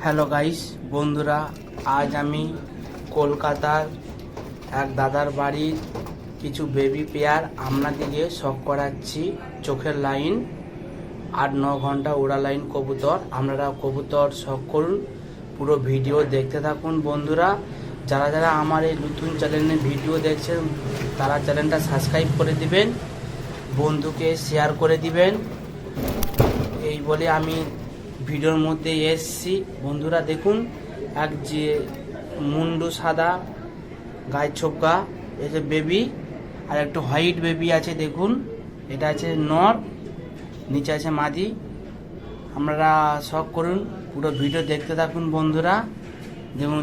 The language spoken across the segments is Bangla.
হ্যালো গাইস বন্ধুরা, আজ আমি কলকাতার এক দাদার বাড়ির কিছু বেবি পেয়ার আপনাদেরকে শখ করাচ্ছি। চোখের লাইন 8-9 ঘন্টা ওড়া লাইন কবুতর। আপনারা কবুতর শখ করুন, পুরো ভিডিও দেখতে থাকুন। বন্ধুরা, যারা যারা আমার এই নতুন চ্যানেলে ভিডিও দেখছেন তারা চ্যানেলটা সাবস্ক্রাইব করে দিবেন, বন্ধুকে শেয়ার করে দিবেন। এই বলে আমি ভিডিওর মধ্যে এসছি। বন্ধুরা দেখুন, এক যে মুন্ডু সাদা গায়ে ছোপকা এই যে বেবি, আর একটু হোয়াইট বেবি আছে। দেখুন, এটা আছে নর, নিচে আছে মাদি। আপনারা শখ করুন, পুরো ভিডিও দেখতে থাকুন। বন্ধুরা দেখুন,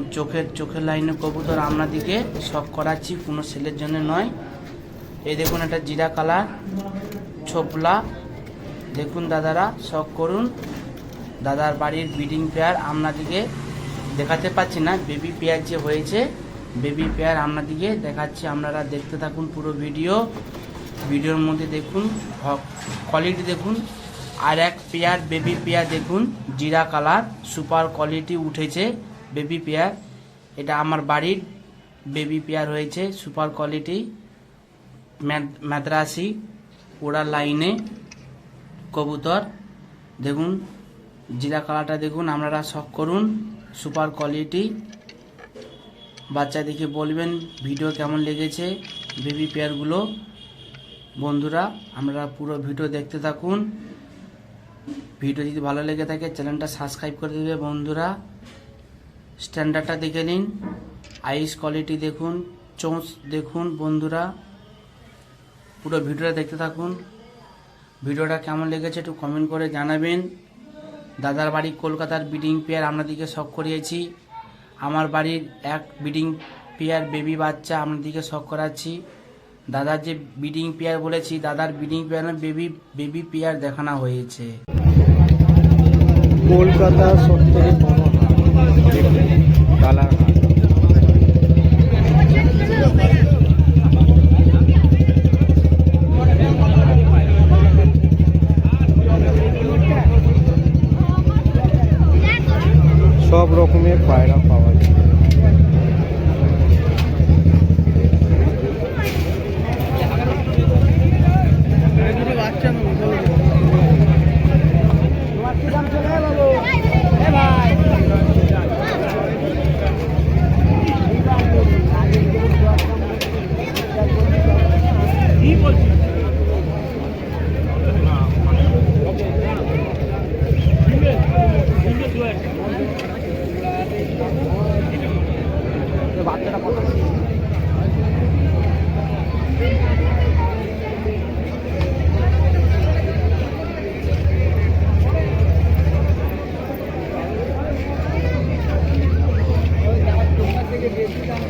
চোখের লাইনে কবুতর আপনাদেরকে শখ করাচ্ছি, কোনো সেলের জন্য নয়। এই দেখুন, একটা জিরা কালার ছোপলা। দেখুন দাদারা, শখ করুন। দাদার বাড়ির ব্রিডিং পেয়ার আপনাদেরকে দেখাতে পাচ্ছি না, বেবি পেয়ার যে হয়েছে বেবি পেয়ার আপনাদেরকে দেখাচ্ছি। আপনারা দেখতে থাকুন পুরো ভিডিওর মধ্যে। দেখুন কোয়ালিটি দেখুন। আর এক পেয়ার বেবি পেয়ার দেখুন, জিরা কালার, সুপার কোয়ালিটি উঠেছে বেবি পেয়ার। এটা আমার বাড়ির বেবি পেয়ার হয়েছে, সুপার কোয়ালিটি মাদ্রাসি ওড়া লাইনে কবুতর। দেখুন জিরা কালারটা দেখুন, আপনারা শখ করুন, সুপার কোয়ালিটি। বাচ্চা দেখে বলবেন ভিডিও কেমন লেগেছে বেবি পেয়ারগুলো। বন্ধুরা, আপনারা পুরো ভিডিও দেখতে থাকুন। ভিডিও যদি ভালো লেগে থাকে চ্যানেলটা সাবস্ক্রাইব করে দেবে। বন্ধুরা, স্ট্যান্ডার্ডটা দেখে নিন, আইস কোয়ালিটি দেখুন, চোঁচ দেখুন। বন্ধুরা, পুরো ভিডিওটা দেখতে থাকুন। ভিডিওটা কেমন লেগেছে একটু কমেন্ট করে জানাবেন। দাদার বাড়ি কলকাতার ব্রিডিং পেয়ার আপনাদেরকে শখ করিয়েছি। আমার বাড়ির এক ব্রিডিং পেয়ার বেবি বাচ্চা আপনাদেরকে শখ করাচ্ছি। দাদার যে ব্রিডিং পেয়ার বলেছি, দাদার ব্রিডিং পেয়ার বেবি পেয়ার দেখানো হয়েছে। কলকাতা সবথেকে বড় কালার সব রকমের পায়রা পাওয়া যায়। বাচ্চাটা কত থেকে বেশি দাম